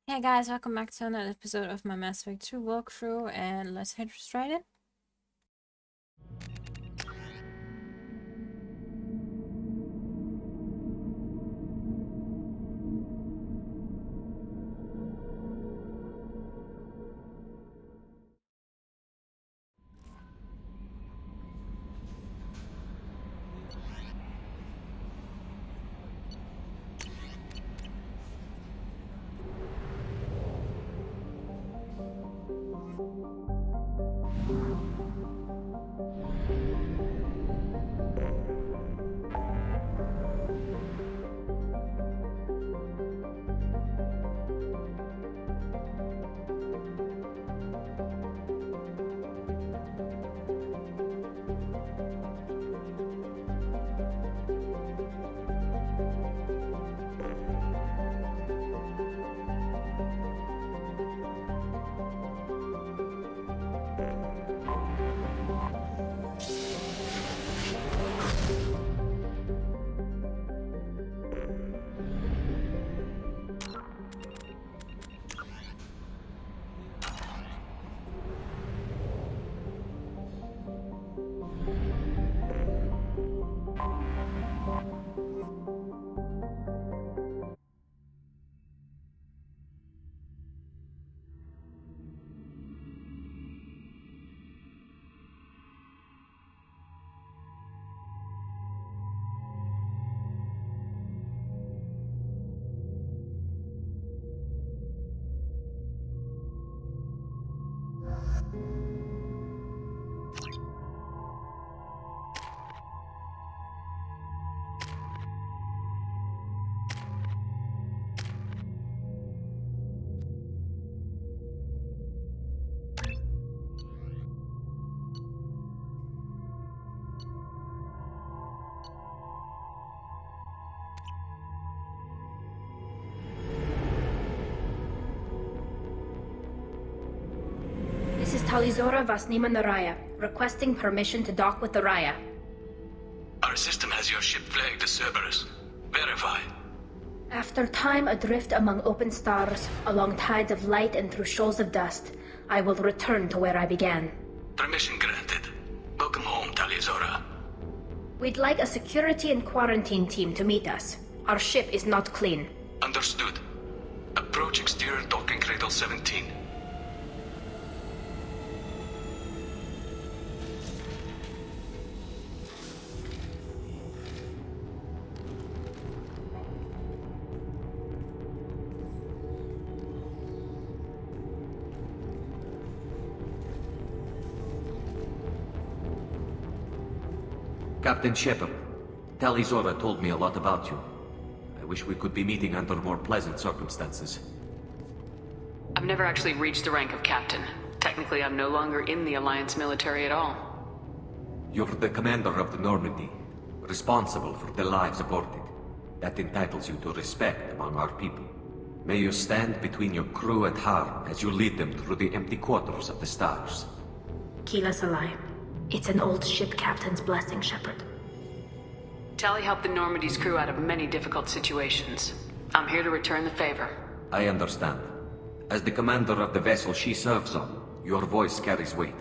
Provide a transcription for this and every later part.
Hey guys, welcome back to another episode of my Mass Effect 2 walkthrough, and let's head straight in. This is Talizora Vasniman Aria, requesting permission to dock with Aria. Our system has your ship flagged as Cerberus. Verify. After time adrift among open stars, along tides of light and through shoals of dust, I will return to where I began. Permission granted. Welcome home, Talizora. We'd like a security and quarantine team to meet us. Our ship is not clean. Understood. Approach exterior docking cradle 17. Captain Shepard, Talizora told me a lot about you. I wish we could be meeting under more pleasant circumstances. I've never actually reached the rank of captain. Technically, I'm no longer in the Alliance military at all. You're the commander of the Normandy, responsible for the lives aborted. That entitles you to respect among our people. May you stand between your crew and harm as you lead them through the empty quarters of the stars. Kila Salai. It's an old ship captain's blessing, Shepard. Tali helped the Normandy's crew out of many difficult situations. I'm here to return the favor. I understand. As the commander of the vessel she serves on, your voice carries weight.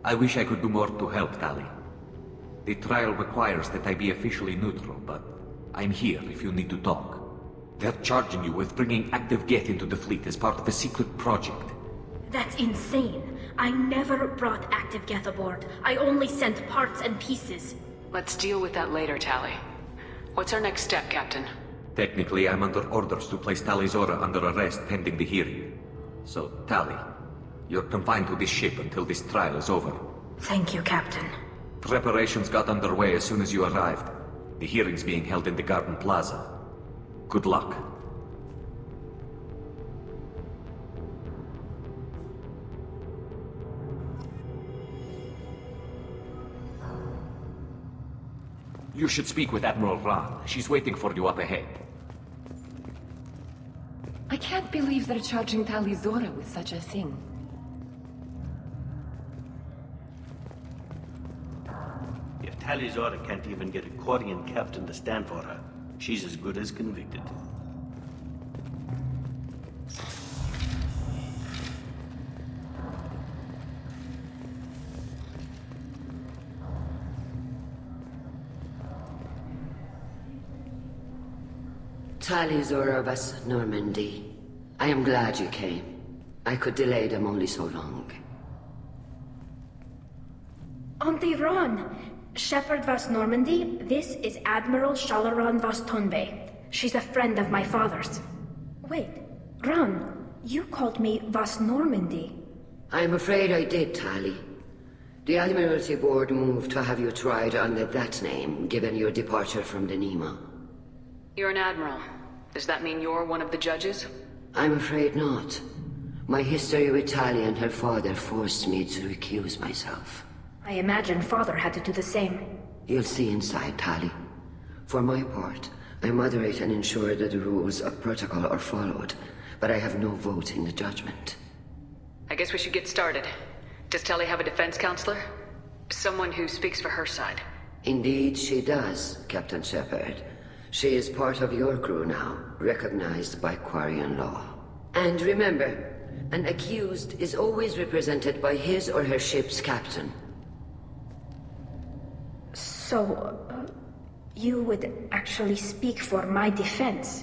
I wish I could do more to help, Tali. The trial requires that I be officially neutral, but I'm here if you need to talk. They're charging you with bringing active Geth into the fleet as part of a secret project. That's insane. I never brought active Geth aboard. I only sent parts and pieces. Let's deal with that later, Tali. What's our next step, Captain? Technically, I'm under orders to place Talizora under arrest pending the hearing. So, Tali, you're confined to this ship until this trial is over. Thank you, Captain. Preparations got underway as soon as you arrived. The hearing's being held in the Garden Plaza. Good luck. You should speak with Admiral Ran. She's waiting for you up ahead. I can't believe they're charging Talizora with such a thing. If Talizora can't even get a Quarian captain to stand for her, she's as good as convicted. Tali Zoravas Normandy. I am glad you came. I could delay them only so long. Auntie Ron! Shepard Vas Normandy, this is Admiral Shalaran Vas Tonbe. She's a friend of my father's. Wait, Ron, you called me Vas Normandy. I'm afraid I did, Tali. The Admiralty Board moved to have you tried under that name, given your departure from the Nima. You're an admiral. Does that mean you're one of the judges? I'm afraid not. My history with Tali and her father forced me to recuse myself. I imagine father had to do the same. You'll see inside, Tali. For my part, I moderate and ensure that the rules of protocol are followed, but I have no vote in the judgment. I guess we should get started. Does Tali have a defense counselor? Someone who speaks for her side. Indeed she does, Captain Shepard. She is part of your crew now, recognized by Quarian law. And remember, an accused is always represented by his or her ship's captain. So, you would actually speak for my defense?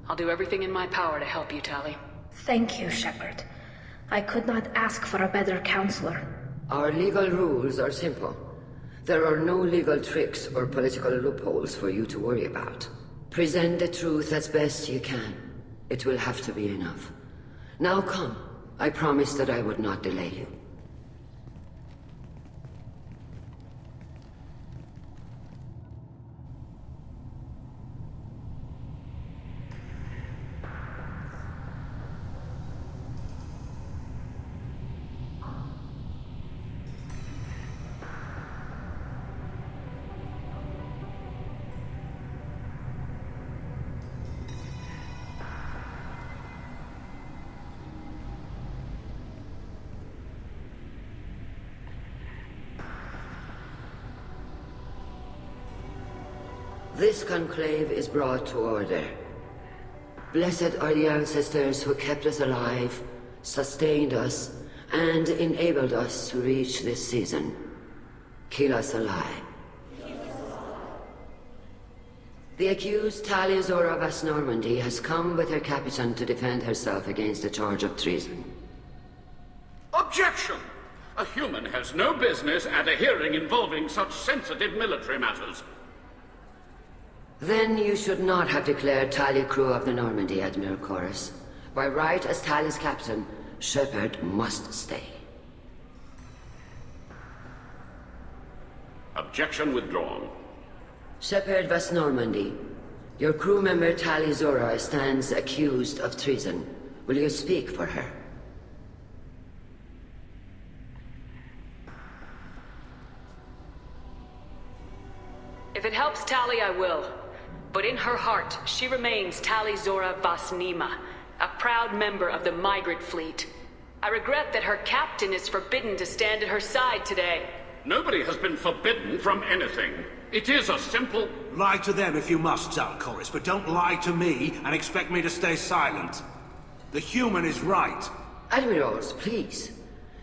I'll do everything in my power to help you, Tali. Thank you, Shepard. I could not ask for a better counselor. Our legal rules are simple. There are no legal tricks or political loopholes for you to worry about. Present the truth as best you can. It will have to be enough. Now come. I promised that I would not delay you. This conclave is brought to order. Blessed are the ancestors who kept us alive, sustained us, and enabled us to reach this season. Keep us alive. The accused Tali Zoravas Normandy has come with her captain to defend herself against a charge of treason. Objection! A human has no business at a hearing involving such sensitive military matters. Then you should not have declared Tali crew of the Normandy, Admiral Chorus. By right as Tali's captain, Shepard must stay. Objection withdrawn. Shepard Vas Normandy, your crew member Tali Zora stands accused of treason. Will you speak for her? If it helps Tali, I will. But in her heart, she remains Tali Zora Vas Nima, a proud member of the migrant fleet. I regret that her captain is forbidden to stand at her side today. Nobody has been forbidden from anything. It is a simple... Lie to them if you must, Zalcoris, but don't lie to me and expect me to stay silent. The human is right. Admirals, please.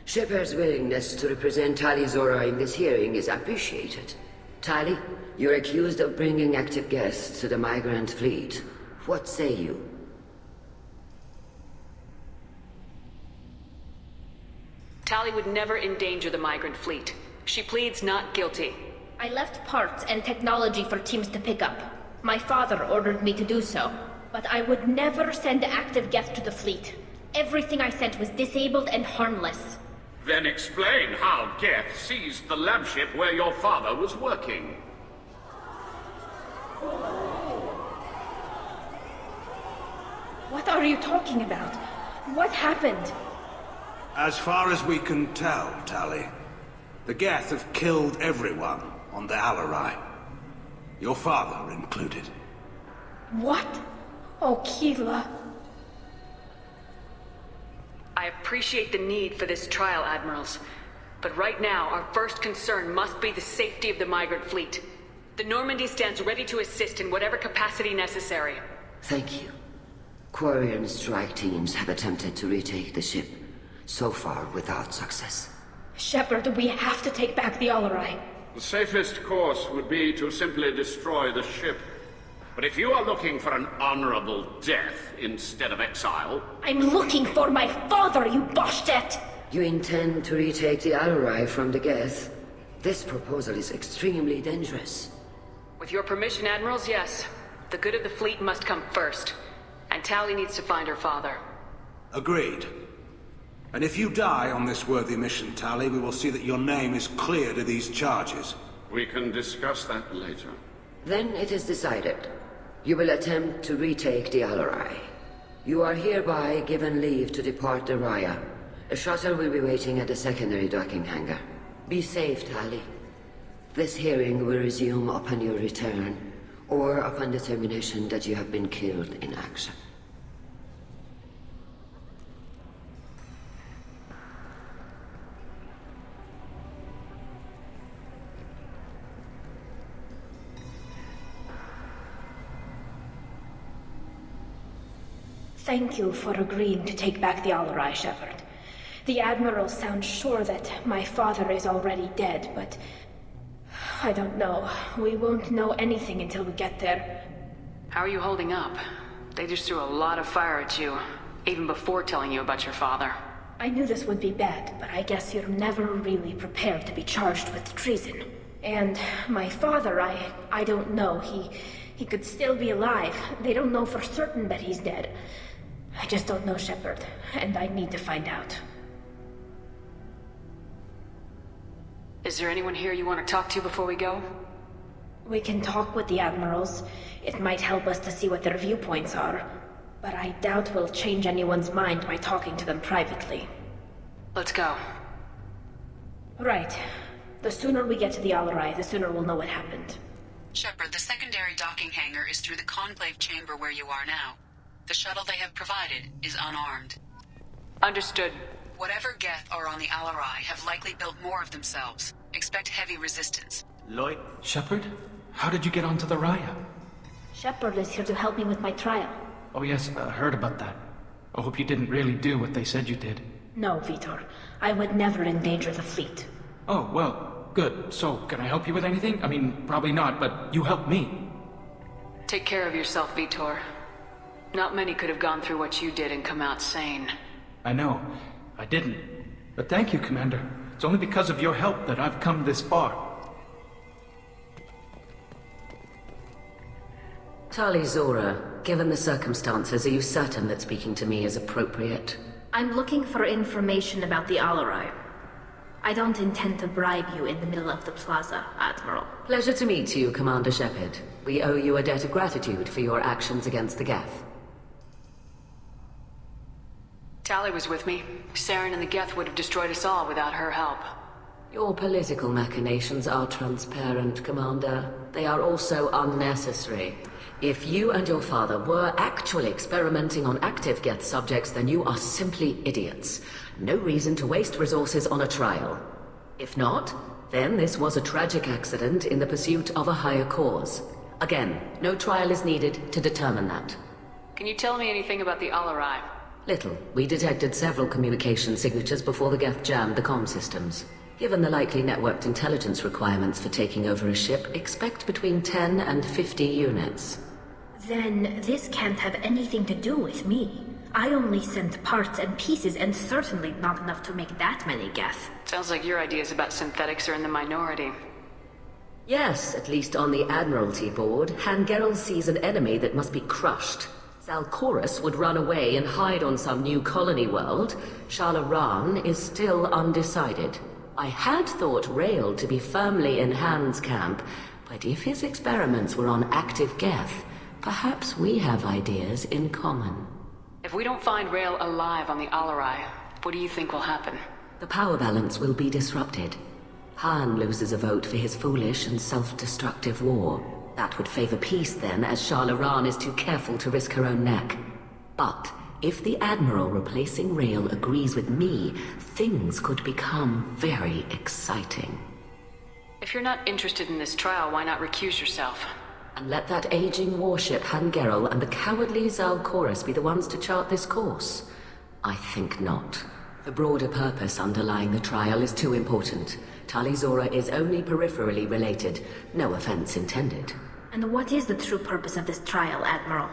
Shepard's willingness to represent Tali Zora in this hearing is appreciated. Tali, you're accused of bringing active guests to the migrant fleet. What say you? Tali would never endanger the migrant fleet. She pleads not guilty. I left parts and technology for teams to pick up. My father ordered me to do so. But I would never send active guests to the fleet. Everything I sent was disabled and harmless. Then explain how Geth seized the lab ship where your father was working. What are you talking about? What happened? As far as we can tell, Tali, the Geth have killed everyone on the Alarai. Your father included. What? Oh, Keela. I appreciate the need for this trial, Admirals. But right now, our first concern must be the safety of the migrant fleet. The Normandy stands ready to assist in whatever capacity necessary. Thank you. Quarian strike teams have attempted to retake the ship, so far without success. Shepard, we have to take back the Alarai. The safest course would be to simply destroy the ship. But if you are looking for an honorable death instead of exile... I'm looking for my father, you bastet! You intend to retake the Alori from the Geth? This proposal is extremely dangerous. With your permission, Admirals, yes. The good of the fleet must come first. And Tali needs to find her father. Agreed. And if you die on this worthy mission, Tali, we will see that your name is cleared of these charges. We can discuss that later. Then it is decided. You will attempt to retake the Alori. You are hereby given leave to depart the Raya. A shuttle will be waiting at the secondary docking hangar. Be safe, Tali. This hearing will resume upon your return, or upon determination that you have been killed in action. Thank you for agreeing to take back the Alori, Shepard. The Admiral sounds sure that my father is already dead, but... I don't know. We won't know anything until we get there. How are you holding up? They just threw a lot of fire at you, even before telling you about your father. I knew this would be bad, but I guess you're never really prepared to be charged with treason. And my father, I don't know. He could still be alive. They don't know for certain that he's dead. I just don't know, Shepard, and I need to find out. Is there anyone here you want to talk to before we go? We can talk with the Admirals. It might help us to see what their viewpoints are. But I doubt we'll change anyone's mind by talking to them privately. Let's go. Right. The sooner we get to the Alori, the sooner we'll know what happened. Shepard, the secondary docking hangar is through the conclave chamber where you are now. The shuttle they have provided is unarmed. Understood. Whatever Geth are on the Alori have likely built more of themselves. Expect heavy resistance. Lloyd? Shepard? How did you get onto the Raya? Shepard is here to help me with my trial. Oh yes, I heard about that. I hope you didn't really do what they said you did. No, Vitor. I would never endanger the fleet. Oh, well, good. So, can I help you with anything? I mean, probably not, but you helped me. Take care of yourself, Vitor. Not many could have gone through what you did and come out sane. I know. I didn't. But thank you, Commander. It's only because of your help that I've come this far. Tali Zora, given the circumstances, are you certain that speaking to me is appropriate? I'm looking for information about the Alori. I don't intend to bribe you in the middle of the plaza, Admiral. Pleasure to meet you, Commander Shepard. We owe you a debt of gratitude for your actions against the Geth. Tali was with me. Saren and the Geth would have destroyed us all without her help. Your political machinations are transparent, Commander. They are also unnecessary. If you and your father were actually experimenting on active Geth subjects, then you are simply idiots. No reason to waste resources on a trial. If not, then this was a tragic accident in the pursuit of a higher cause. Again, no trial is needed to determine that. Can you tell me anything about the Alori? Little. We detected several communication signatures before the Geth jammed the comm systems. Given the likely networked intelligence requirements for taking over a ship, expect between 10 and 50 units. Then this can't have anything to do with me. I only sent parts and pieces, and certainly not enough to make that many Geth. Sounds like your ideas about synthetics are in the minority. Yes, at least on the Admiralty board, Hangerel sees an enemy that must be crushed. Zalcorus would run away and hide on some new colony world. Shalaran is still undecided. I had thought Rail to be firmly in Han's camp, but if his experiments were on active Geth, perhaps we have ideas in common. If we don't find Rail alive on the Alori, what do you think will happen? The power balance will be disrupted. Han loses a vote for his foolish and self-destructive war. That would favor peace then, as Shalaran is too careful to risk her own neck. But if the Admiral replacing Rail agrees with me, things could become very exciting. If you're not interested in this trial, why not recuse yourself? And let that aging warship Hangerel and the cowardly Zalcorus be the ones to chart this course? I think not. The broader purpose underlying the trial is too important. Tali Zora is only peripherally related. No offense intended. And what is the true purpose of this trial, Admiral?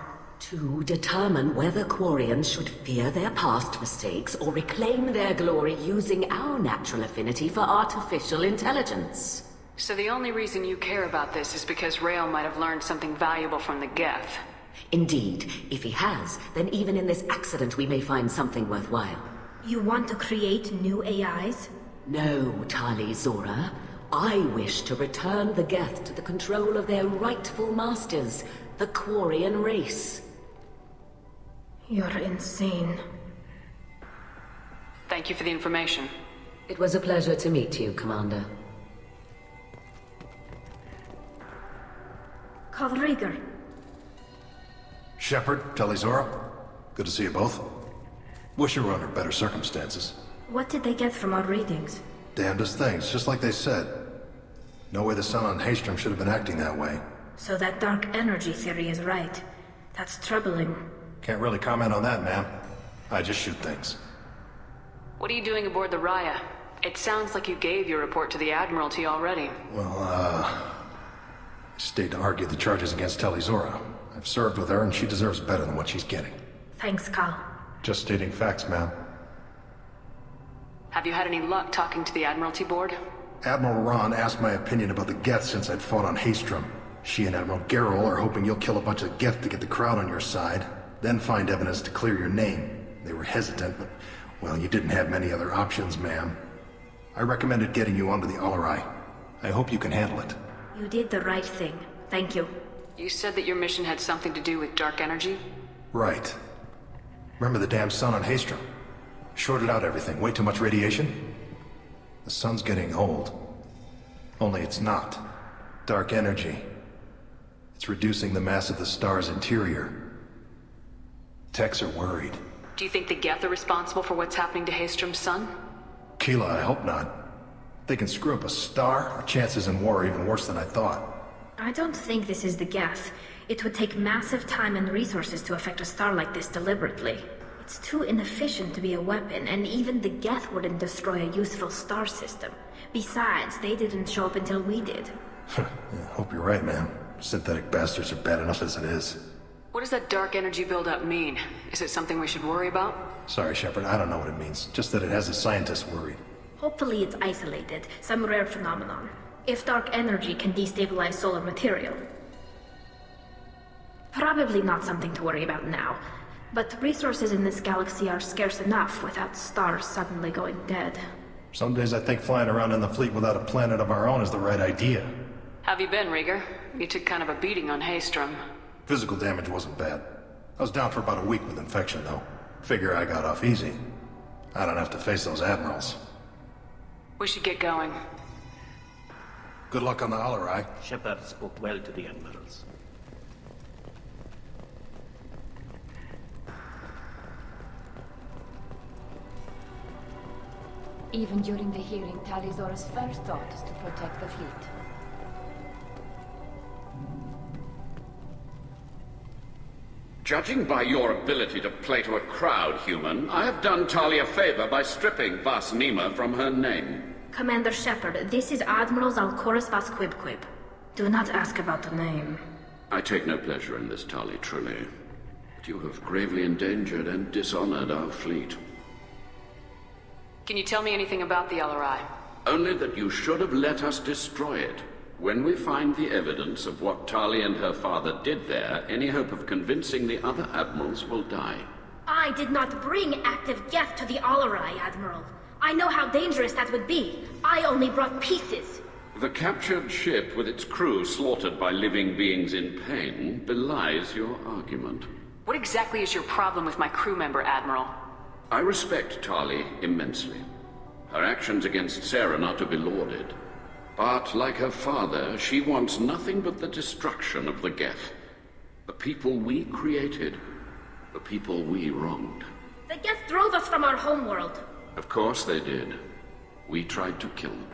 To determine whether Quarians should fear their past mistakes or reclaim their glory using our natural affinity for artificial intelligence. So the only reason you care about this is because Rael might have learned something valuable from the Geth. Indeed. If he has, then even in this accident we may find something worthwhile. You want to create new AIs? No, Tali Zora. I wish to return the Geth to the control of their rightful masters, the Quarian race. You're insane. Thank you for the information. It was a pleasure to meet you, Commander. Call Rieger. Shepard, Tali Zora. Good to see you both. Wish you were under better circumstances. What did they get from our readings? Damnedest things, just like they said. No way the sun on Haystrom should have been acting that way. So that dark energy theory is right. That's troubling. Can't really comment on that, ma'am. I just shoot things. What are you doing aboard the Raya? It sounds like you gave your report to the Admiralty already. Well, I stayed to argue the charges against Tali Zora. I've served with her and she deserves better than what she's getting. Thanks, Cal. Just stating facts, ma'am. Have you had any luck talking to the Admiralty board? Admiral Ron asked my opinion about the Geth since I'd fought on Haystrom. She and Admiral Gerrel are hoping you'll kill a bunch of Geth to get the crowd on your side, then find evidence to clear your name. They were hesitant, but, well, you didn't have many other options, ma'am. I recommended getting you onto the Alarai. I hope you can handle it. You did the right thing. Thank you. You said that your mission had something to do with dark energy? Right. Remember the damn sun on Haystrom? Shorted out everything. Way too much radiation? The sun's getting old. Only it's not. Dark energy. It's reducing the mass of the star's interior. Techs are worried. Do you think the Geth are responsible for what's happening to Haystrom's sun? Keela, I hope not. If they can screw up a star, our chances in war are even worse than I thought. I don't think this is the Geth. It would take massive time and resources to affect a star like this deliberately. It's too inefficient to be a weapon, and even the Geth wouldn't destroy a useful star system. Besides, they didn't show up until we did. Yeah, hope you're right, man. Synthetic bastards are bad enough as it is. What does that dark energy buildup mean? Is it something we should worry about? Sorry, Shepard, I don't know what it means. Just that it has the scientists worried. Hopefully it's isolated, some rare phenomenon. If dark energy can destabilize solar material. Probably not something to worry about now. But resources in this galaxy are scarce enough without stars suddenly going dead. Some days I think flying around in the fleet without a planet of our own is the right idea. Have you been, Rieger? You took kind of a beating on Haystrom. Physical damage wasn't bad. I was down for about a week with infection, though. Figure I got off easy. I don't have to face those admirals. We should get going. Good luck on the Alarai. Shepard spoke well to the admirals. Even during the hearing, Tali Zora's first thought is to protect the fleet. Judging by your ability to play to a crowd, human, I have done Tali a favor by stripping Vas Nima from her name. Commander Shepard, this is Admiral Zalkoris Vas Quibquib. Do not ask about the name. I take no pleasure in this, Tali, truly. But you have gravely endangered and dishonored our fleet. Can you tell me anything about the Alarai? Only that you should have let us destroy it. When we find the evidence of what Tali and her father did there, any hope of convincing the other admirals will die. I did not bring active Geth to the Alarai, Admiral. I know how dangerous that would be. I only brought pieces. The captured ship with its crew slaughtered by living beings in pain belies your argument. What exactly is your problem with my crew member, Admiral? I respect Tali immensely. Her actions against Saren are to be lauded. But, like her father, she wants nothing but the destruction of the Geth. The people we created. The people we wronged. The Geth drove us from our homeworld. Of course they did. We tried to kill them.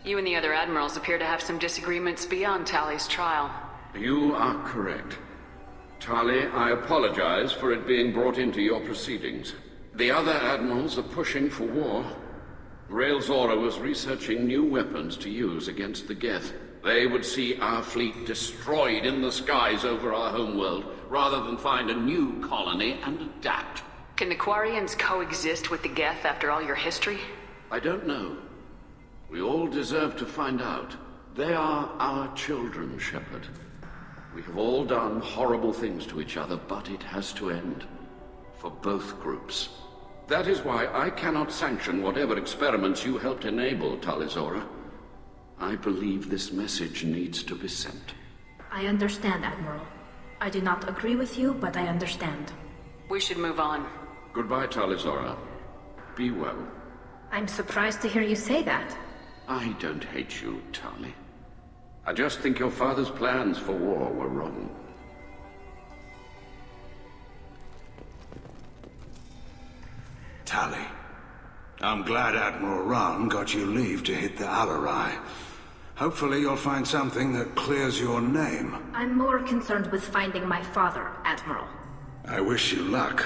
You and the other admirals appear to have some disagreements beyond Tali's trial. You are correct. Tali, I apologize for it being brought into your proceedings. The other admirals are pushing for war. Rael Zora was researching new weapons to use against the Geth. They would see our fleet destroyed in the skies over our homeworld, rather than find a new colony and adapt. Can the Quarians coexist with the Geth after all your history? I don't know. We all deserve to find out. They are our children, Shepard. We have all done horrible things to each other, but it has to end. For both groups. That is why I cannot sanction whatever experiments you helped enable, Talizora. I believe this message needs to be sent. I understand, Admiral. I do not agree with you, but I understand. We should move on. Goodbye, Talizora. Be well. I'm surprised to hear you say that. I don't hate you, Tali. I just think your father's plans for war were wrong. Tali, I'm glad Admiral Rahn got you leave to hit the ALOT. Hopefully you'll find something that clears your name. I'm more concerned with finding my father, Admiral. I wish you luck.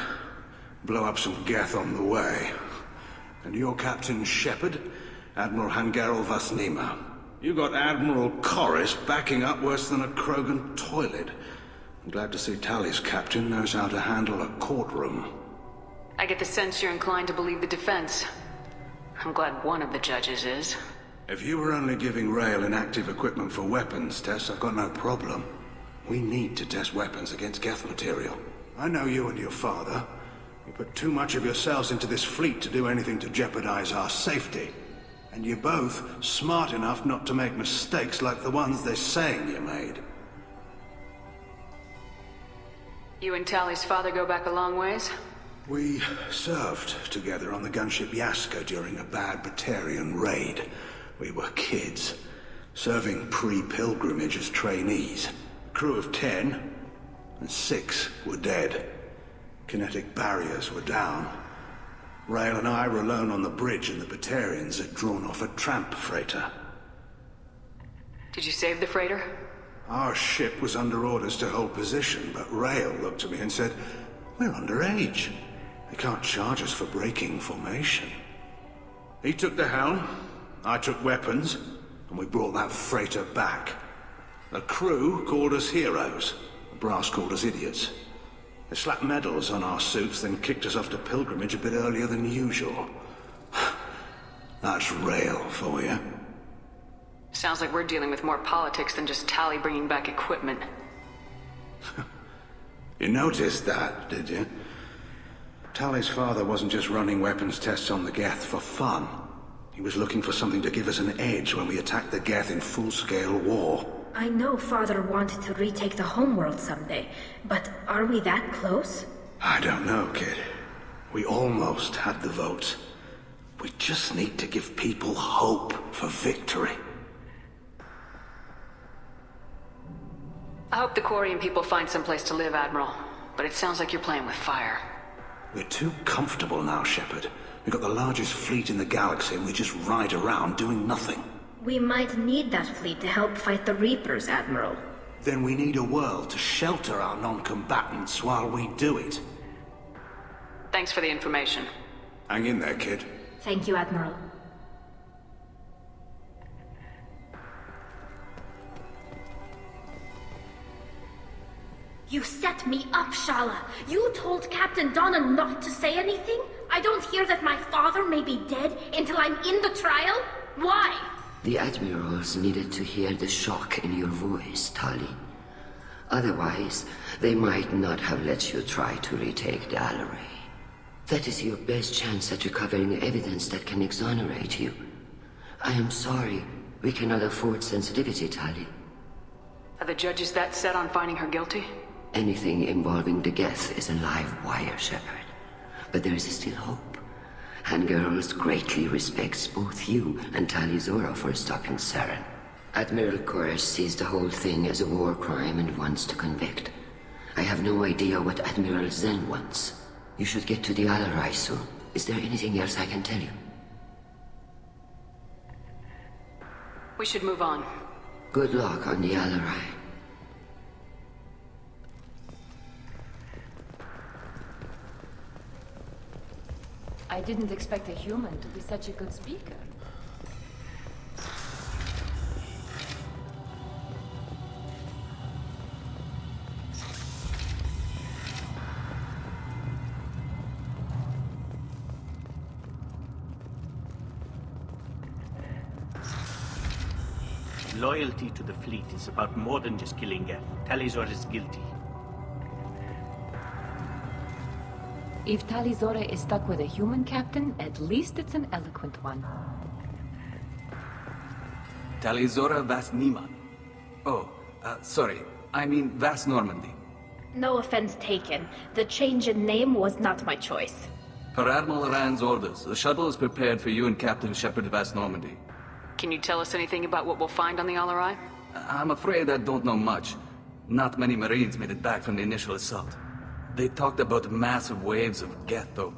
Blow up some Geth on the way. And your Captain Shepard, Admiral Hangarel Vasnima. You got Admiral Corris backing up worse than a Krogan toilet. I'm glad to see Tali's captain knows how to handle a courtroom. I get the sense you're inclined to believe the defense. I'm glad one of the judges is. If you were only giving Rail inactive equipment for weapons tests, I've got no problem. We need to test weapons against Geth material. I know you and your father. You put too much of yourselves into this fleet to do anything to jeopardize our safety. And you're both smart enough not to make mistakes like the ones they're saying you made. You and Tali's father go back a long ways? We served together on the gunship Yaska during a bad Batarian raid. We were kids, serving pre-pilgrimage as trainees. A crew of 10, and 6 were dead. Kinetic barriers were down. Rail and I were alone on the bridge, and the Batarians had drawn off a tramp freighter. Did you save the freighter? Our ship was under orders to hold position, but Rail looked at me and said, "We're underage. They can't charge us for breaking formation." He took the helm, I took weapons, and we brought that freighter back. The crew called us heroes. The brass called us idiots. They slapped medals on our suits, then kicked us off to pilgrimage a bit earlier than usual. That's Rail for you. Sounds like we're dealing with more politics than just Tali bringing back equipment. You noticed that, did you? Tali's father wasn't just running weapons tests on the Geth for fun. He was looking for something to give us an edge when we attacked the Geth in full-scale war. I know Father wanted to retake the homeworld someday, but are we that close? I don't know, kid. We almost had the votes. We just need to give people hope for victory. I hope the Quarian people find someplace to live, Admiral. But it sounds like you're playing with fire. We're too comfortable now, Shepard. We've got the largest fleet in the galaxy and we just ride around doing nothing. We might need that fleet to help fight the Reapers, Admiral. Then we need a world to shelter our non-combatants while we do it. Thanks for the information. Hang in there, kid. Thank you, Admiral. You set me up, Shala. You told Captain Donna not to say anything? I don't hear that my father may be dead until I'm in the trial? Why? The admirals needed to hear the shock in your voice, Tali. Otherwise, they might not have let you try to retake the ALOT. That is your best chance at recovering evidence that can exonerate you. I am sorry. We cannot afford sensitivity, Tali. Are the judges that set on finding her guilty? Anything involving the Geth is a live wire, Shepard. But there is still hope. Hangirls greatly respects both you and Talizora for stopping Saren. Admiral Corris sees the whole thing as a war crime and wants to convict. I have no idea what Admiral Zen wants. You should get to the ALOT soon. Is there anything else I can tell you? We should move on. Good luck on the ALOT. I didn't expect a human to be such a good speaker. Loyalty to the fleet is about more than just killing Geth. Tali Zora is guilty. If Tali Zora is stuck with a human captain, at least it's an eloquent one. Tali Zora Vas Nima. Oh, sorry. I mean Vas Normandy. No offense taken. The change in name was not my choice. Per Admiral Rand's orders, the shuttle is prepared for you and Captain Shepard Vas Normandy. Can you tell us anything about what we'll find on the Alarai? I'm afraid I don't know much. Not many Marines made it back from the initial assault. They talked about massive waves of Geth, though.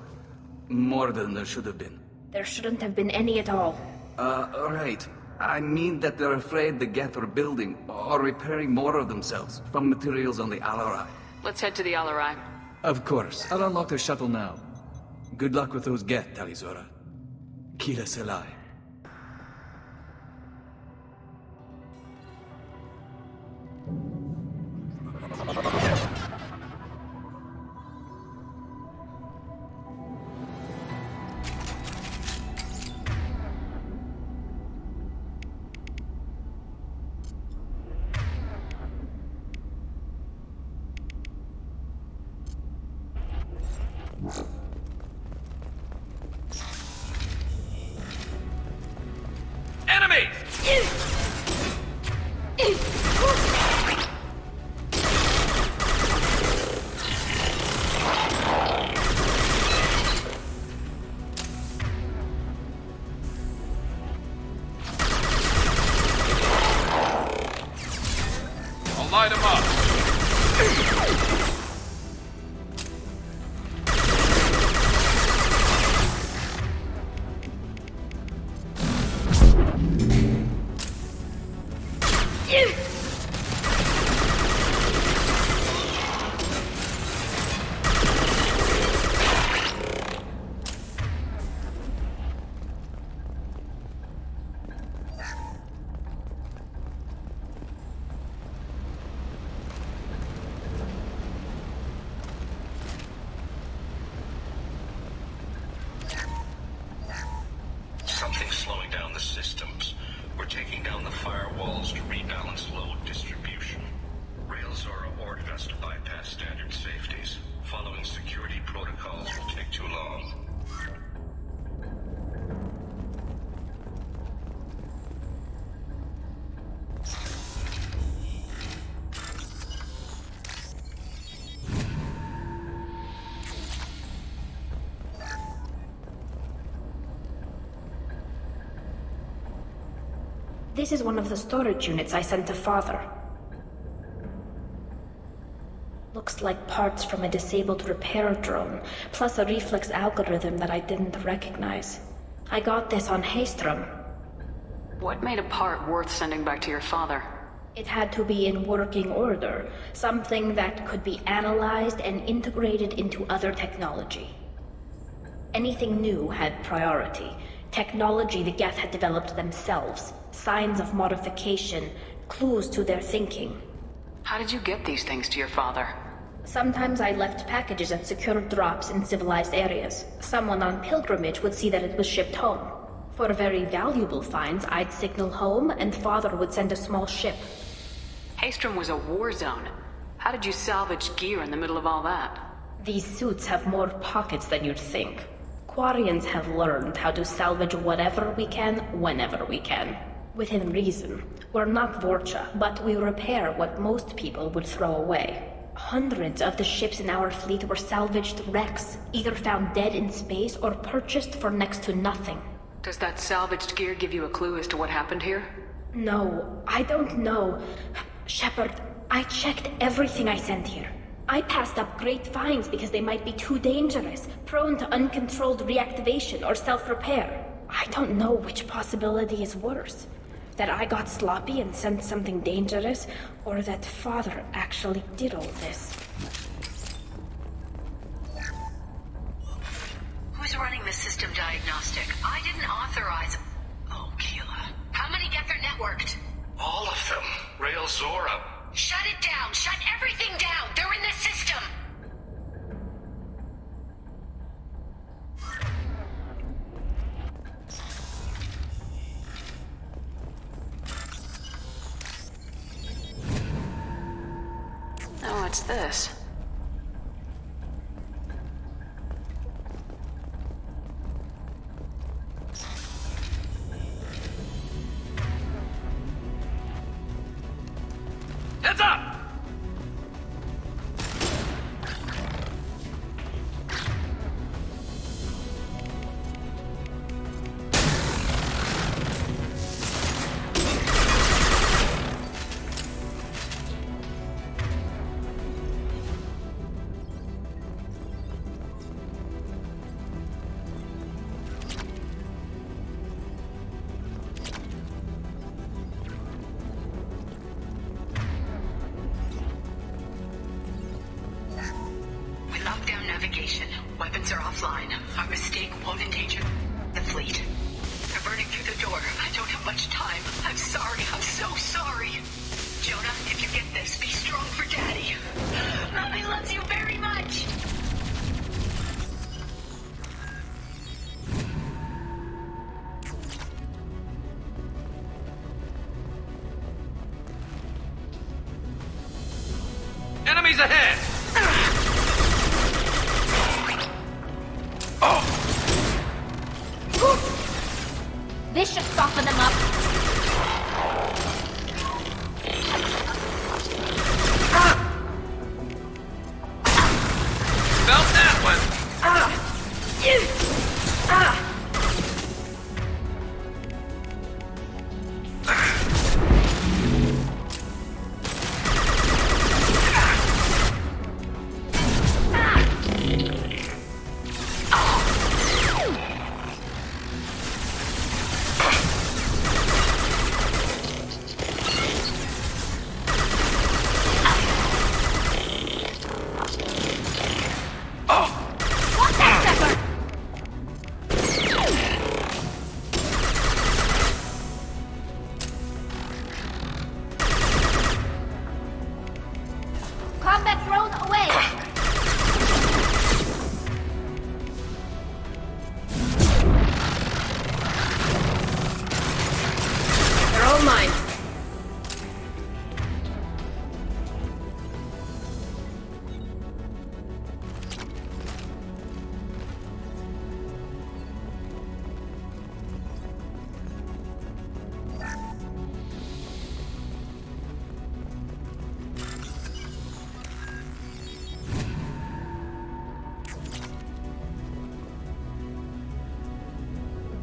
More than there should have been. There shouldn't have been any at all. Right. I mean that they're afraid the Geth are building or repairing more of themselves from materials on the Alarai. Let's head to the Alarai. Of course. I'll unlock the shuttle now. Good luck with those Geth, Tali Zora. Kila Selai. Light him up. Something's slowing down the systems. We're taking down the firewalls to rebalance load distribution. Rail Zora ordered us to bypass standard safeties. Following security protocols will take too long. This is one of the storage units I sent to Father. Looks like parts from a disabled repair drone, plus a reflex algorithm that I didn't recognize. I got this on Haystrom. What made a part worth sending back to your father? It had to be in working order, something that could be analyzed and integrated into other technology. Anything new had priority. Technology the Geth had developed themselves, signs of modification, clues to their thinking. How did you get these things to your father? Sometimes I left packages at secure drops in civilized areas. Someone on pilgrimage would see that it was shipped home. For very valuable finds, I'd signal home and Father would send a small ship. Haystrom was a war zone. How did you salvage gear in the middle of all that? These suits have more pockets than you'd think. Quarians have learned how to salvage whatever we can, whenever we can. Within reason. We're not Vorcha, but we repair what most people would throw away. Hundreds of the ships in our fleet were salvaged wrecks, either found dead in space or purchased for next to nothing. Does that salvaged gear give you a clue as to what happened here? No, I don't know. Shepard, I checked everything I sent here. I passed up great finds because they might be too dangerous, prone to uncontrolled reactivation or self-repair. I don't know which possibility is worse. That I got sloppy and sent something dangerous, or that Father actually did all this. Who's running the system diagnostic? I didn't authorize... Oh, Keela. How many Geth are networked? All of them. Rail Zora. Shut it down! Shut everything down! They're in the system! What's this? Heads up! Weapons are offline. Our mistake won't endanger the fleet. They're burning through the door. I don't have much time. I'm sorry. I'm so sorry. Jonah, if you get this, be strong for Daddy. Mommy loves you very much. Enemies ahead! This should soften them up. Felt that one!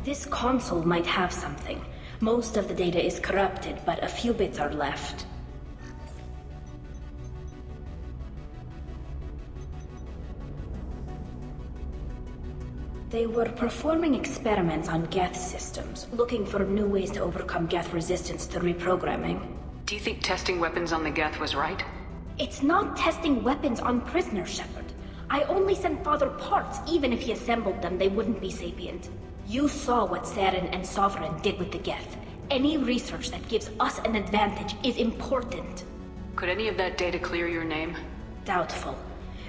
This console might have something. Most of the data is corrupted, but a few bits are left. They were performing experiments on Geth systems, looking for new ways to overcome Geth resistance to reprogramming. Do you think testing weapons on the Geth was right? It's not testing weapons on prisoners, Shepard. I only sent Father parts. Even if he assembled them, they wouldn't be sapient. You saw what Saren and Sovereign did with the Geth. Any research that gives us an advantage is important. Could any of that data clear your name? Doubtful.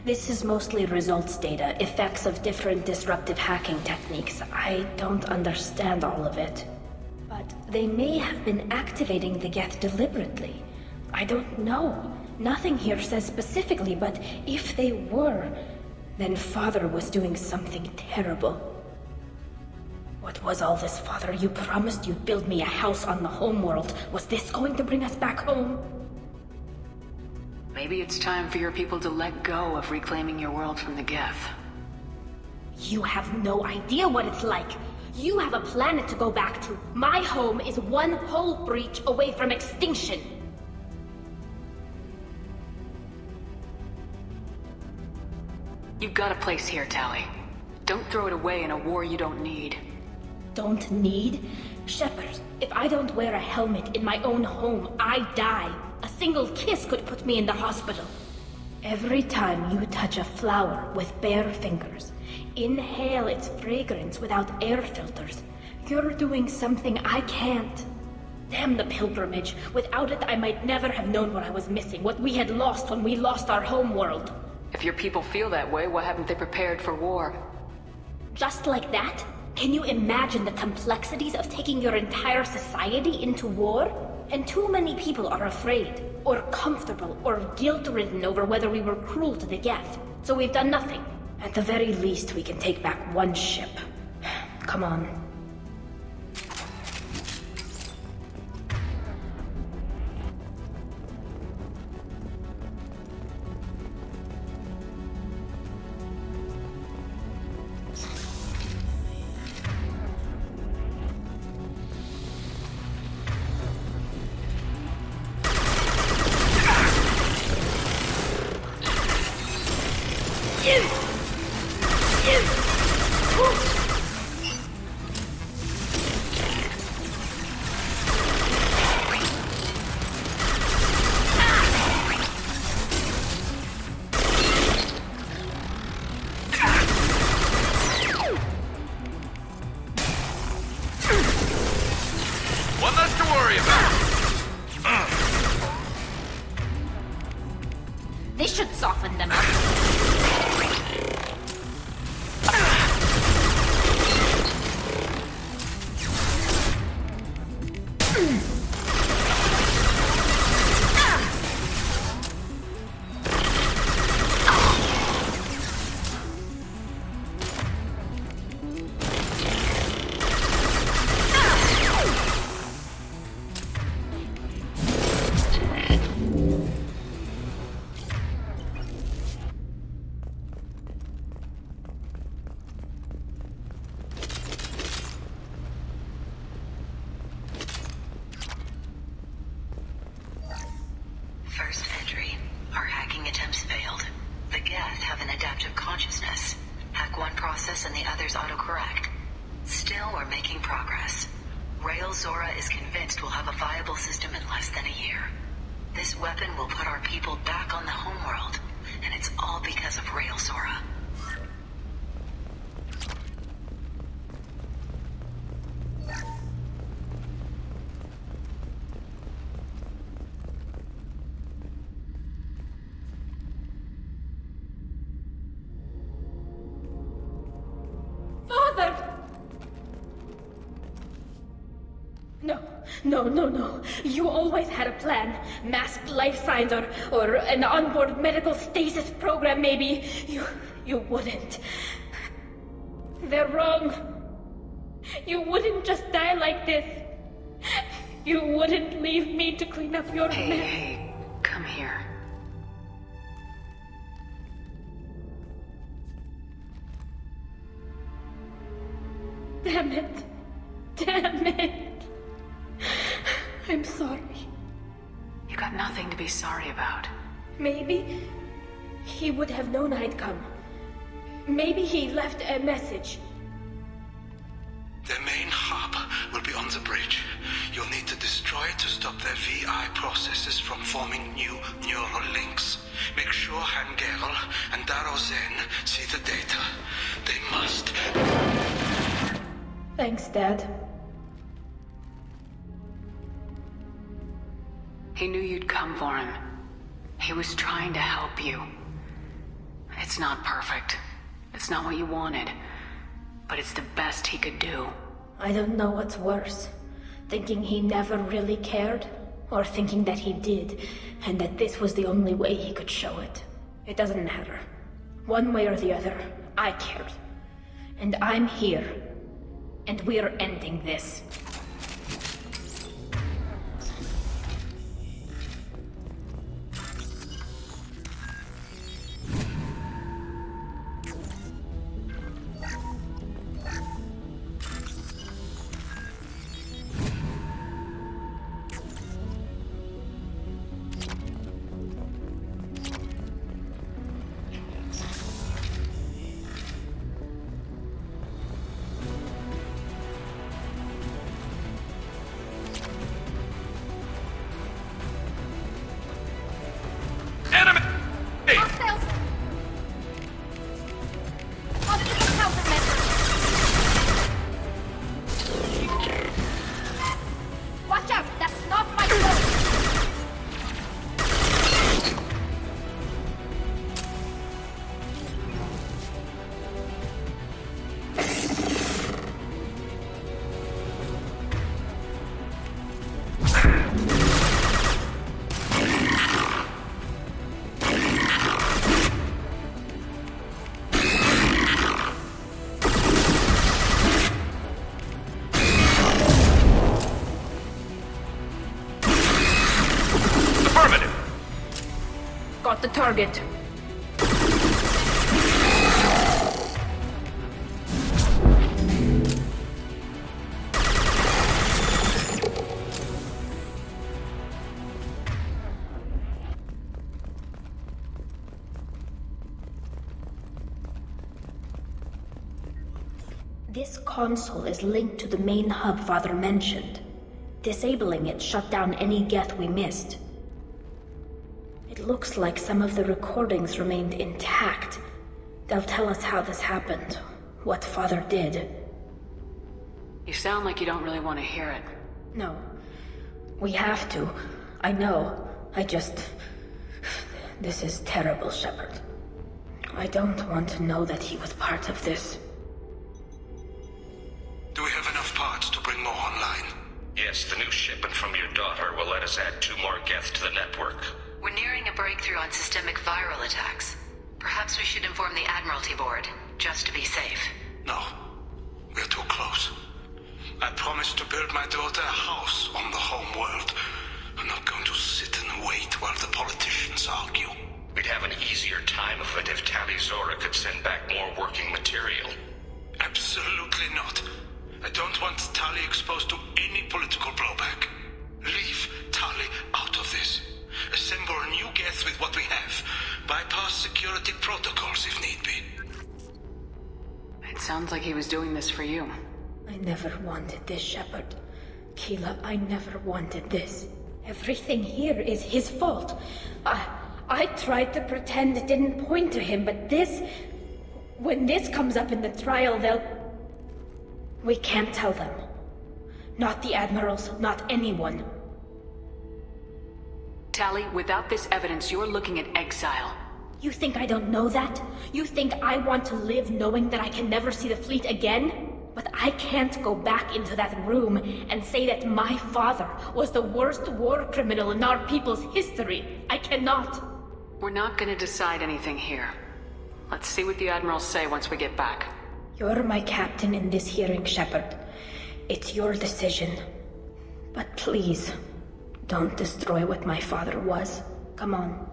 This is mostly results data, effects of different disruptive hacking techniques. I don't understand all of it. But they may have been activating the Geth deliberately. I don't know. Nothing here says specifically, but if they were, then Father was doing something terrible. What was all this, Father? You promised you'd build me a house on the homeworld. Was this going to bring us back home? Maybe it's time for your people to let go of reclaiming your world from the Geth. You have no idea what it's like. You have a planet to go back to. My home is one hull breach away from extinction. You've got a place here, Tali. Don't throw it away in a war you don't need. Don't need? Shepard, if I don't wear a helmet in my own home, I die. A single kiss could put me in the hospital. Every time you touch a flower with bare fingers, inhale its fragrance without air filters, you're doing something I can't. Damn the pilgrimage. Without it, I might never have known what I was missing, what we had lost when we lost our homeworld. If your people feel that way, why haven't they prepared for war? Just like that? Can you imagine the complexities of taking your entire society into war? and too many people are afraid, or comfortable, or guilt-ridden over whether we were cruel to the Geth. So we've done nothing. At the very least, we can take back one ship. Come on. This should soften them up. First entry. Our hacking attempts failed. The Geth have an adaptive consciousness. Hack one process and the others autocorrect. Still, we're making progress. Rael Zora is convinced we'll have a viable system in less than a year. This weapon will put our people back on the homeworld, and it's all because of Rael Zora. No. You always had a plan. Masked life signs or an onboard medical stasis program, maybe. You wouldn't. They're wrong. You wouldn't just die like this. You wouldn't leave me to clean up your mess. Hey, come here. Damn it. I'm sorry. You got nothing to be sorry about. Maybe he would have known I'd come. Maybe he left a message. Their main hub will be on the bridge. You'll need to destroy it to stop their VI processes from forming new neural links. Make sure Hangerl and Darozen see the data. They must. Thanks, Dad. He knew you'd come for him. He was trying to help you. It's not perfect. It's not what you wanted. But it's the best he could do. I don't know what's worse. Thinking he never really cared, or thinking that he did, and that this was the only way he could show it. It doesn't matter. One way or the other, I cared. And I'm here. And we're ending this. target. This console is linked to the main hub Father mentioned. Disabling it shut down any Geth we missed. It looks like some of the recordings remained intact. They'll tell us how this happened, what Father did. You sound like you don't really want to hear it. No. We have to. I know. This is terrible, Shepard. I don't want to know that he was part of this. Do we have enough parts to bring more online? Yes, the new shipment from your daughter will let us add 2 more Geth to the network. We're nearing a breakthrough on systemic viral attacks. Perhaps we should inform the Admiralty Board, just to be safe. No. We're too close. I promised to build my daughter a house on the home world. I'm not going to sit and wait while the politicians argue. We'd have an easier time of it if Tali Zora could send back more working material. Absolutely not. I don't want Tali exposed to any political blowback. Leave Tali out of this. Assemble a new Geth with what we have. Bypass security protocols if need be. It sounds like he was doing this for you. I never wanted this, Shepard. Keela, I never wanted this. Everything here is his fault. I tried to pretend it didn't point to him, but this... When this comes up in the trial, we can't tell them. Not the Admirals, not anyone. Tali, without this evidence, you're looking at exile. You think I don't know that? You think I want to live knowing that I can never see the fleet again? But I can't go back into that room and say that my father was the worst war criminal in our people's history. I cannot. We're not gonna decide anything here. Let's see what the Admirals say once we get back. You're my captain in this hearing, Shepard. It's your decision. But please, don't destroy what my father was. Come on.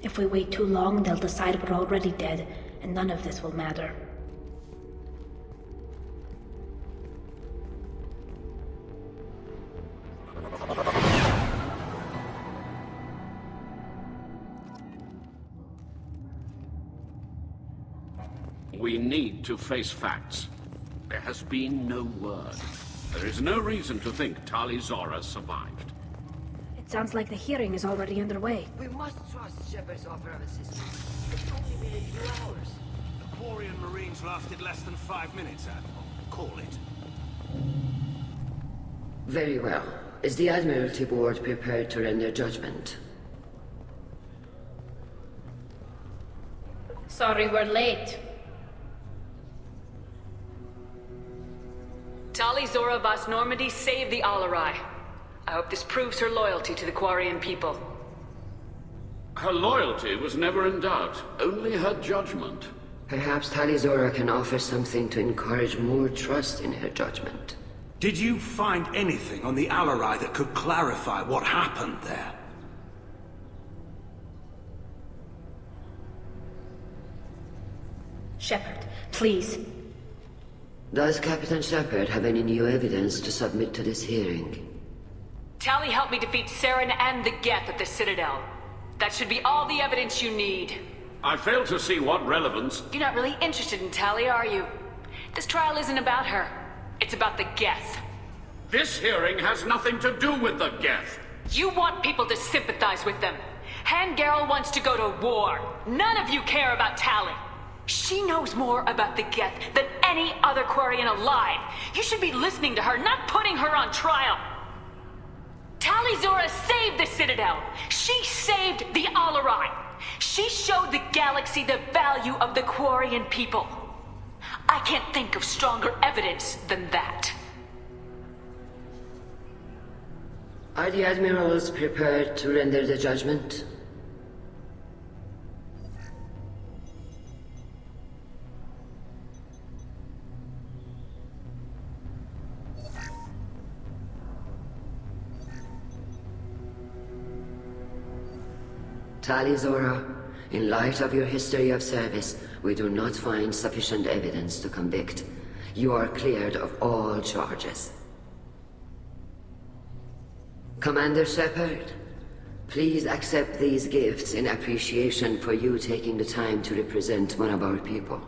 If we wait too long, they'll decide we're already dead, and none of this will matter. We need to face facts. There has been no word. There is no reason to think Tali Zora survived. It sounds like the hearing is already underway. We must trust Shepard's offer of assistance. It's only been a few hours. The Quarian Marines lasted less than 5 minutes, Admiral. Call it. Very well. Is the Admiralty Board prepared to render judgment? Sorry we're late. Tali Zora Vas Normandy saved the Alarai. I hope this proves her loyalty to the Quarian people. Her loyalty was never in doubt, only her judgment. Perhaps Tali Zora can offer something to encourage more trust in her judgment. Did you find anything on the Alarai that could clarify what happened there? Shepard, please. Does Captain Shepard have any new evidence to submit to this hearing? Tali helped me defeat Saren and the Geth at the Citadel. That should be all the evidence you need. I fail to see what relevance... You're not really interested in Tali, are you? This trial isn't about her. It's about the Geth. This hearing has nothing to do with the Geth. You want people to sympathize with them. Han Garel wants to go to war. None of you care about Tali. She knows more about the Geth than any other Quarian alive. You should be listening to her, not putting her on trial. Tali Zora saved the Citadel. She saved the Alarai. She showed the galaxy the value of the Quarian people. I can't think of stronger evidence than that. Are the Admirals prepared to render the judgment? Tali Zora, In light of your history of service, we do not find sufficient evidence to convict. You are cleared of all charges. Commander Shepard, please accept these gifts in appreciation for you taking the time to represent one of our people.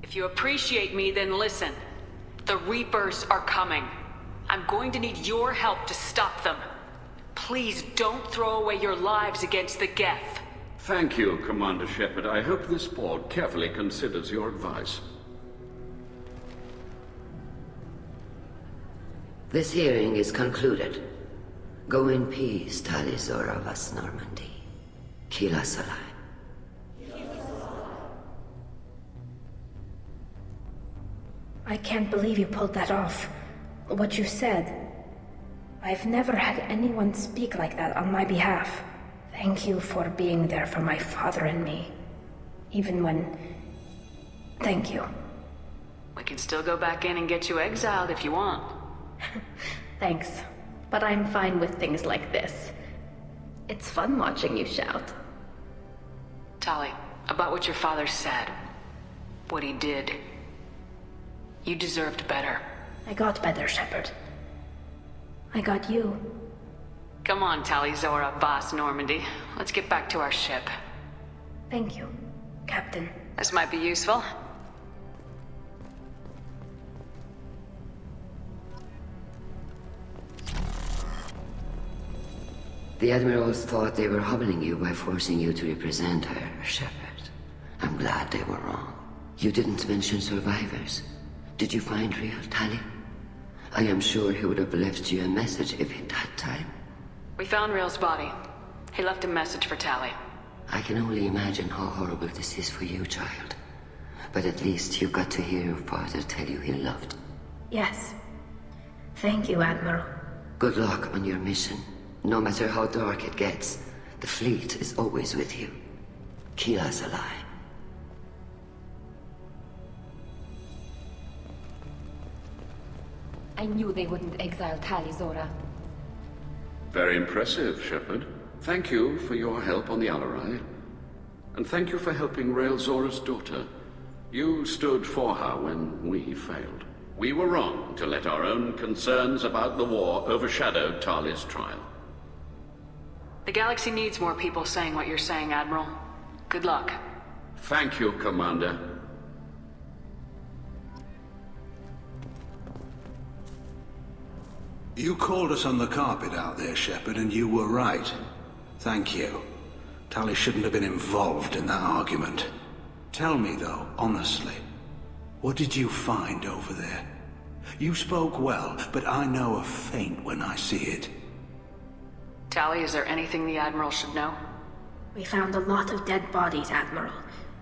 If you appreciate me, then listen. The Reapers are coming. I'm going to need your help to stop them. Please don't throw away your lives against the Geth. Thank you, Commander Shepard. I hope this board carefully considers your advice. This hearing is concluded. Go in peace, Tali Zora Vas Normandy. Kila Salai. I can't believe you pulled that off. What you said. I've never had anyone speak like that on my behalf. Thank you for being there for my father and me. Even when... Thank you. We can still go back in and get you exiled if you want. Thanks. But I'm fine with things like this. It's fun watching you shout. Tali, about what your father said. What he did. You deserved better. I got better, Shepard. I got you. Come on, Tali Zora, Boss Normandy. Let's get back to our ship. Thank you, Captain. This might be useful. The Admirals thought they were humbling you by forcing you to represent her, Shepard. I'm glad they were wrong. You didn't mention survivors. Did you find real Tali? I am sure he would have left you a message if he'd had time. We found Real's body. He left a message for Tali. I can only imagine how horrible this is for you, child. But at least you got to hear your father tell you he loved. Yes. Thank you, Admiral. Good luck on your mission. No matter how dark it gets, the fleet is always with you. Kila's alive. I knew they wouldn't exile Tali Zora. Very impressive, Shepard. Thank you for your help on the Alarai. And thank you for helping Rael Zora's daughter. You stood for her when we failed. We were wrong to let our own concerns about the war overshadow Tali's trial. The galaxy needs more people saying what you're saying, Admiral. Good luck. Thank you, Commander. You called us on the carpet out there, Shepard, and you were right. Thank you. Tali shouldn't have been involved in that argument. Tell me, though, honestly, what did you find over there? You spoke well, but I know a feint when I see it. Tali, is there anything the Admiral should know? We found a lot of dead bodies, Admiral.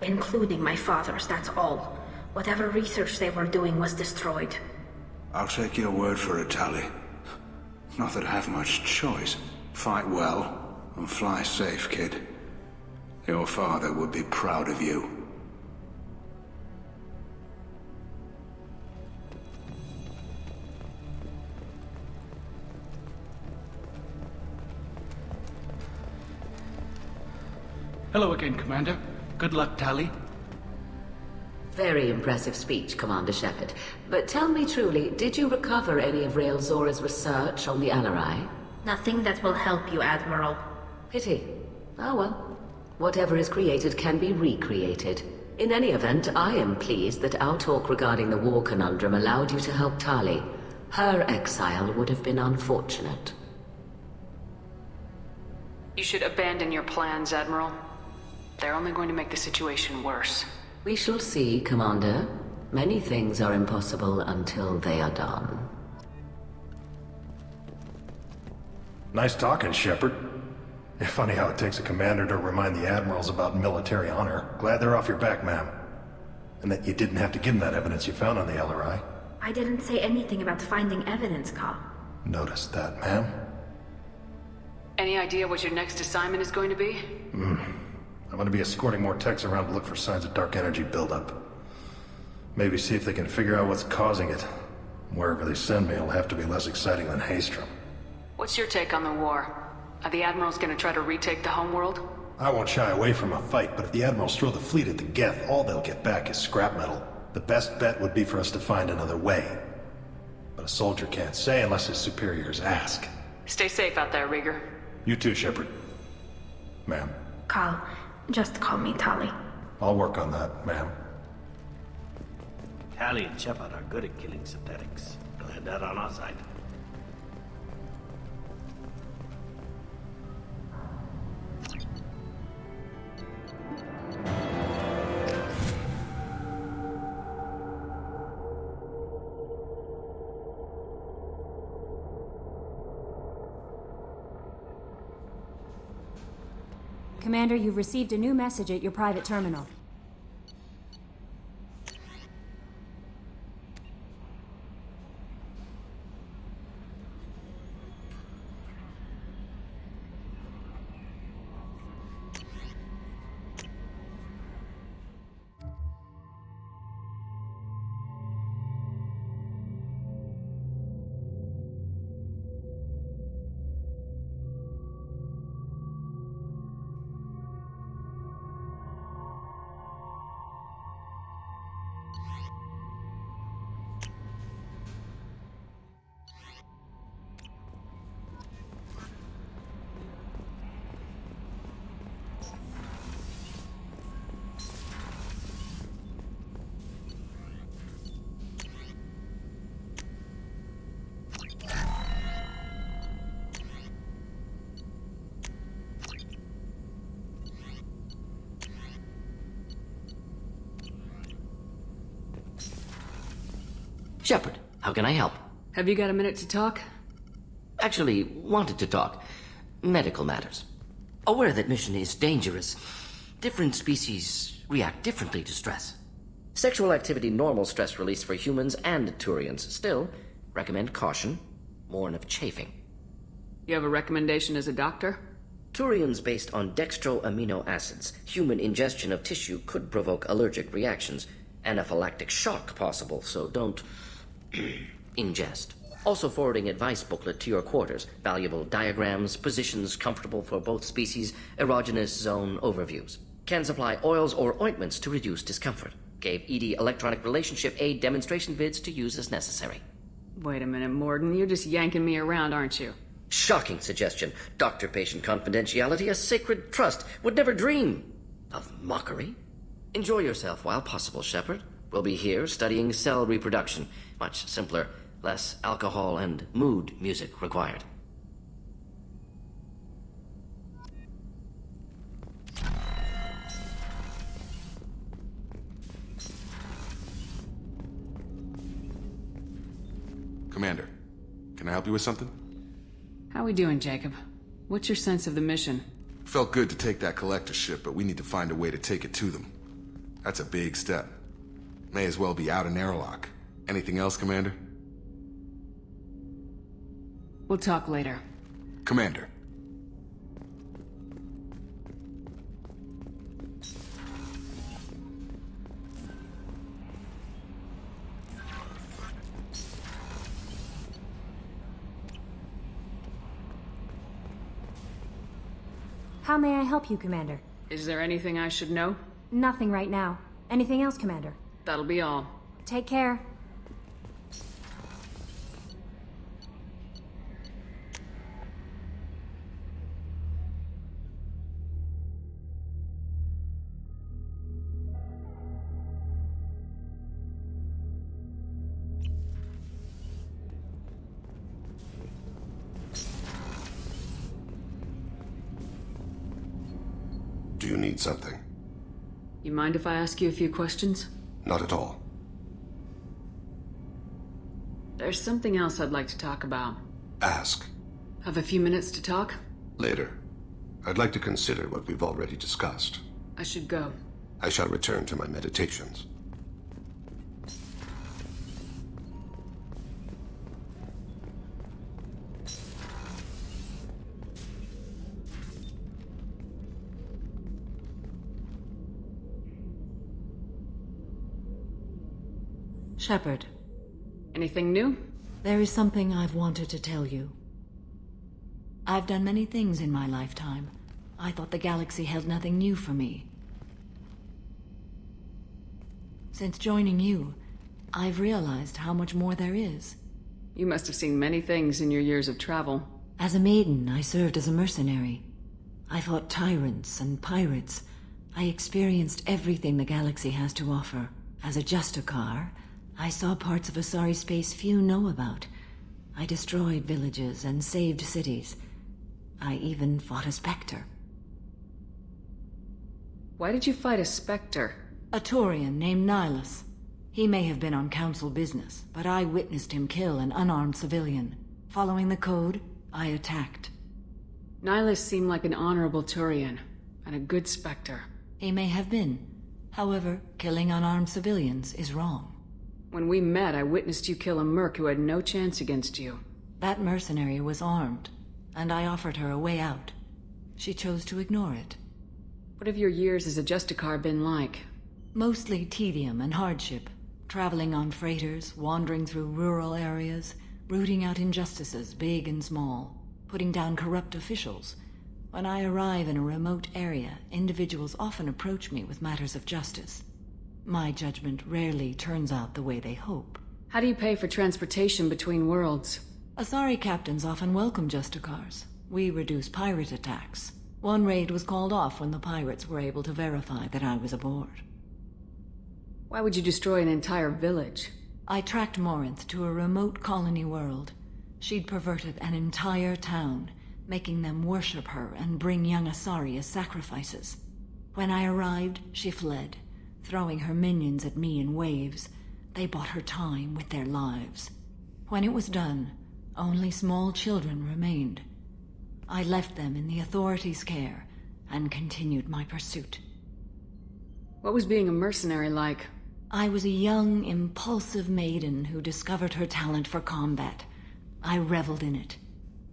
Including my father's, that's all. Whatever research they were doing was destroyed. I'll take your word for it, Tali. Not that I have much choice. Fight well, and fly safe, kid. Your father would be proud of you. Hello again, Commander. Good luck, Tali. Very impressive speech, Commander Shepard. But tell me truly, did you recover any of Rael Zora's research on the Alarai? Nothing that will help you, Admiral. Pity. Oh well. Whatever is created can be recreated. In any event, I am pleased that our talk regarding the war conundrum allowed you to help Tali. Her exile would have been unfortunate. You should abandon your plans, Admiral. They're only going to make the situation worse. We shall see, Commander. Many things are impossible until they are done. Nice talking, Shepard. Funny how it takes a commander to remind the admirals about military honor. Glad they're off your back, ma'am. And that you didn't have to give them that evidence you found on the LRI. I didn't say anything about finding evidence, Ka. Noticed that, ma'am. Any idea what your next assignment is going to be? I'm gonna be escorting more techs around to look for signs of dark energy buildup. Maybe see if they can figure out what's causing it. Wherever they send me, it'll have to be less exciting than Haystrom. What's your take on the war? Are the Admirals going to try to retake the homeworld? I won't shy away from a fight, but if the Admirals throw the fleet at the Geth, all they'll get back is scrap metal. The best bet would be for us to find another way. But a soldier can't say unless his superiors ask. Stay safe out there, Rieger. You too, Shepard. Ma'am. Carl, just call me Tali. I'll work on that, ma'am. Tali and Shepard are good at killing synthetics. Glad that on our side. Commander, you've received a new message at your private terminal. Shepard, how can I help? Have you got a minute to talk? Actually, wanted to talk. Medical matters. Aware that mission is dangerous. Different species react differently to stress. Sexual activity normal stress release for humans and Turians. Still, recommend caution. Warn of chafing. You have a recommendation as a doctor? Turians based on dextroamino acids. Human ingestion of tissue could provoke allergic reactions. Anaphylactic shock possible, so don't ingest. Also forwarding advice booklet to your quarters. Valuable diagrams, positions comfortable for both species, erogenous zone overviews. Can supply oils or ointments to reduce discomfort. Gave ED electronic relationship aid demonstration vids to use as necessary. Wait a minute, Mordin. You're just yanking me around, aren't you? Shocking suggestion. Doctor-patient confidentiality, a sacred trust. Would never dream of mockery. Enjoy yourself while possible, Shepard. We'll be here studying cell reproduction. Much simpler, less alcohol and mood music required. Commander, can I help you with something? How we doing, Jacob? What's your sense of the mission? Felt good to take that collector ship, but we need to find a way to take it to them. That's a big step. May as well be out in airlock. Anything else, Commander? We'll talk later. Commander. How may I help you, Commander? Is there anything I should know? Nothing right now. Anything else, Commander? That'll be all. Take care. Do you need something? You mind if I ask you a few questions? Not at all. There's something else I'd like to talk about. Ask. Have a few minutes to talk? Later. I'd like to consider what we've already discussed. I should go. I shall return to my meditations. Shepard. Anything new? There is something I've wanted to tell you. I've done many things in my lifetime. I thought the galaxy held nothing new for me. Since joining you, I've realized how much more there is. You must have seen many things in your years of travel. As a maiden, I served as a mercenary. I fought tyrants and pirates. I experienced everything the galaxy has to offer. As a Justicar, I saw parts of Asari space few know about. I destroyed villages and saved cities. I even fought a Spectre. Why did you fight a Spectre? A Taurian named Nihilus. He may have been on council business, but I witnessed him kill an unarmed civilian. Following the code, I attacked. Nihilus seemed like an honorable Turian, and a good Spectre. He may have been. However, killing unarmed civilians is wrong. When we met, I witnessed you kill a merc who had no chance against you. That mercenary was armed, and I offered her a way out. She chose to ignore it. What have your years as a Justicar been like? Mostly tedium and hardship. Traveling on freighters, wandering through rural areas, rooting out injustices, big and small, putting down corrupt officials. When I arrive in a remote area, individuals often approach me with matters of justice. My judgment rarely turns out the way they hope. How do you pay for transportation between worlds? Asari captains often welcome Justicars. We reduce pirate attacks. One raid was called off when the pirates were able to verify that I was aboard. Why would you destroy an entire village? I tracked Morinth to a remote colony world. She'd perverted an entire town, making them worship her and bring young Asari as sacrifices. When I arrived, she fled, throwing her minions at me in waves. They bought her time with their lives. When it was done, only small children remained. I left them in the authorities' care and continued my pursuit. What was being a mercenary like? I was a young, impulsive maiden who discovered her talent for combat. I reveled in it,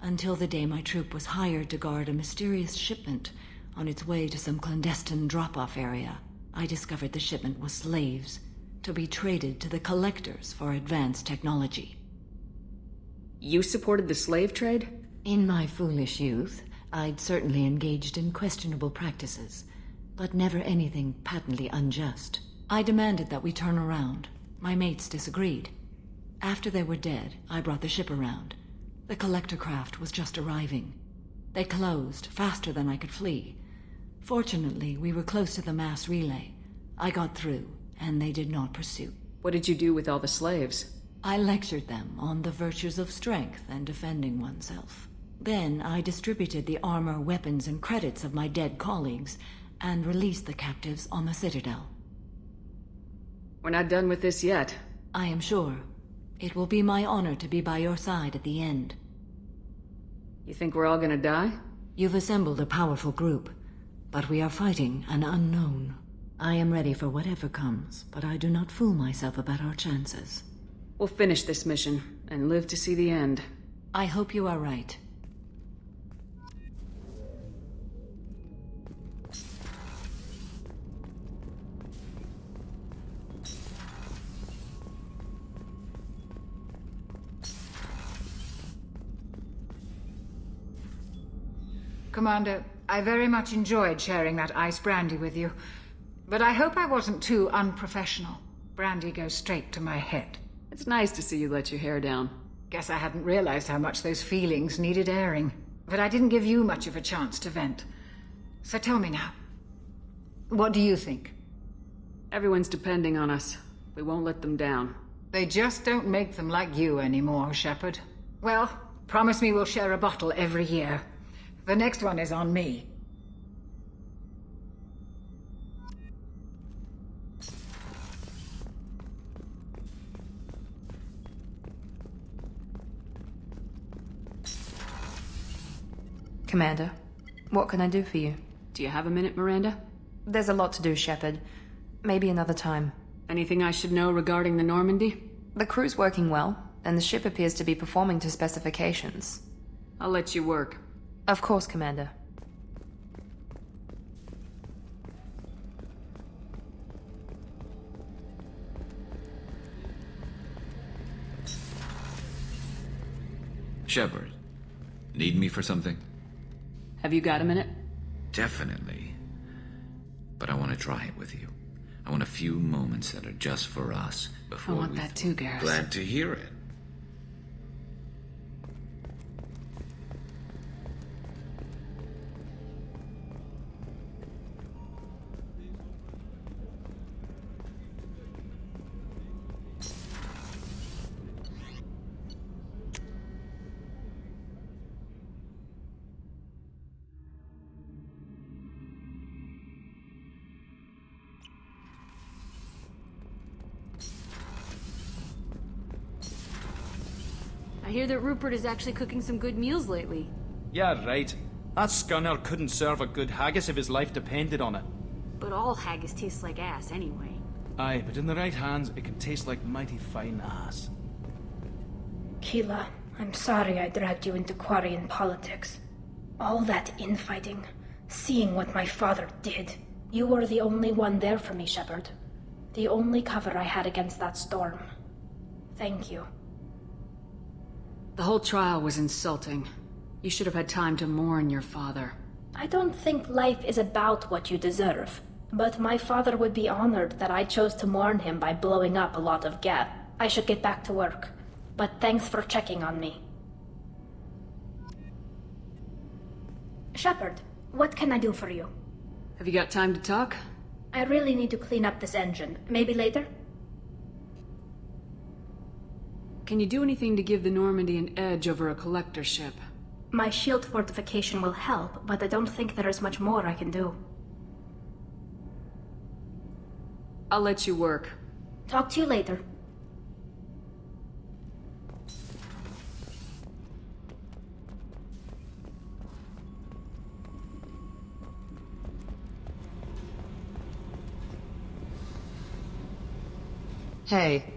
until the day my troop was hired to guard a mysterious shipment on its way to some clandestine drop-off area. I discovered the shipment was slaves, to be traded to the collectors for advanced technology. You supported the slave trade? In my foolish youth, I'd certainly engaged in questionable practices, but never anything patently unjust. I demanded that we turn around. My mates disagreed. After they were dead, I brought the ship around. The collector craft was just arriving. They closed faster than I could flee. Fortunately, we were close to the mass relay. I got through, and they did not pursue. What did you do with all the slaves? I lectured them on the virtues of strength and defending oneself. Then I distributed the armor, weapons, and credits of my dead colleagues, and released the captives on the Citadel. We're not done with this yet. I am sure. It will be my honor to be by your side at the end. You think we're all gonna die? You've assembled a powerful group, but we are fighting an unknown. I am ready for whatever comes, but I do not fool myself about our chances. We'll finish this mission, and live to see the end. I hope you are right. Commander, I very much enjoyed sharing that ice brandy with you, but I hope I wasn't too unprofessional. Brandy goes straight to my head. It's nice to see you let your hair down. Guess I hadn't realized how much those feelings needed airing, but I didn't give you much of a chance to vent. So tell me now, what do you think? Everyone's depending on us. We won't let them down. They just don't make them like you anymore, Shepard. Well, promise me we'll share a bottle every year. The next one is on me. Commander, what can I do for you? Do you have a minute, Miranda? There's a lot to do, Shepard. Maybe another time. Anything I should know regarding the Normandy? The crew's working well, and the ship appears to be performing to specifications. I'll let you work. Of course, Commander. Shepard, need me for something? Have you got a minute? definitely. But I want to try it with you. I want a few moments that are just for us before I want that too, Garrus. Glad to hear it. I hear that Rupert is actually cooking some good meals lately. Yeah, right. That scunner couldn't serve a good haggis if his life depended on it. But all haggis tastes like ass anyway. Aye, but in the right hands, it can taste like mighty fine ass. Keela, I'm sorry I dragged you into Quarian politics. All that infighting, seeing what my father did. You were the only one there for me, Shepard. The only cover I had against that storm. Thank you. The whole trial was insulting. You should have had time to mourn your father. I don't think life is about what you deserve, but my father would be honored that I chose to mourn him by blowing up a lot of Geth. I should get back to work, but thanks for checking on me. Shepard, what can I do for you? Have you got time to talk? I really need to clean up this engine. Maybe later? Can you do anything to give the Normandy an edge over a collector ship? My shield fortification will help, but I don't think there is much more I can do. I'll let you work. Talk to you later. Hey.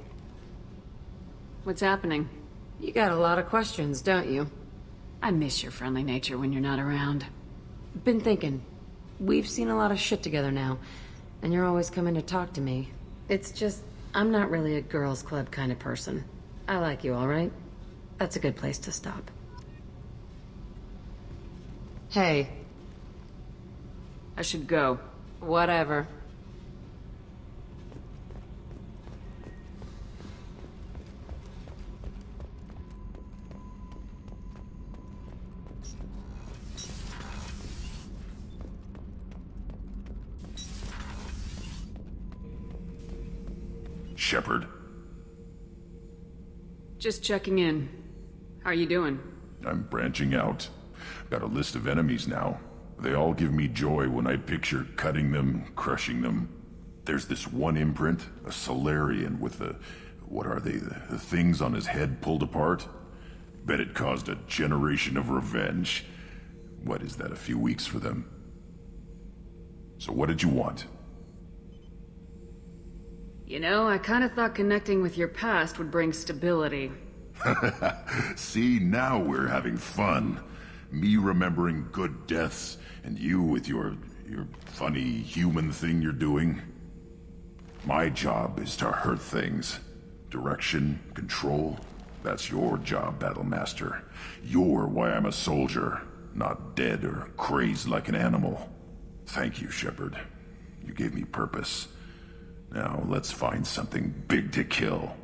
What's happening? You got a lot of questions, don't you? I miss your friendly nature when you're not around. Been thinking. We've seen a lot of shit together now, and you're always coming to talk to me. It's just, I'm not really a girls' club kind of person. I like you, alright? That's a good place to stop. Hey. I should go. Whatever. Shepard. Just checking in. How are you doing? I'm branching out. Got a list of enemies now. They all give me joy when I picture cutting them, crushing them. There's this one imprint, a Solarian with the... what are they? The things on his head pulled apart? Bet it caused a generation of revenge. What is that, a few weeks for them? So what did you want? You know, I kind of thought connecting with your past would bring stability. See, now we're having fun. Me remembering good deaths, and you with your funny human thing you're doing. My job is to hurt things. Direction, control, that's your job, Battlemaster. You're why I'm a soldier, not dead or crazed like an animal. Thank you, Shepard. You gave me purpose. Now, let's find something big to kill.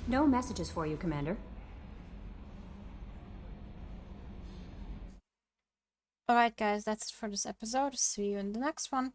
No messages for you, Commander. Alright guys, that's it for this episode. See you in the next one.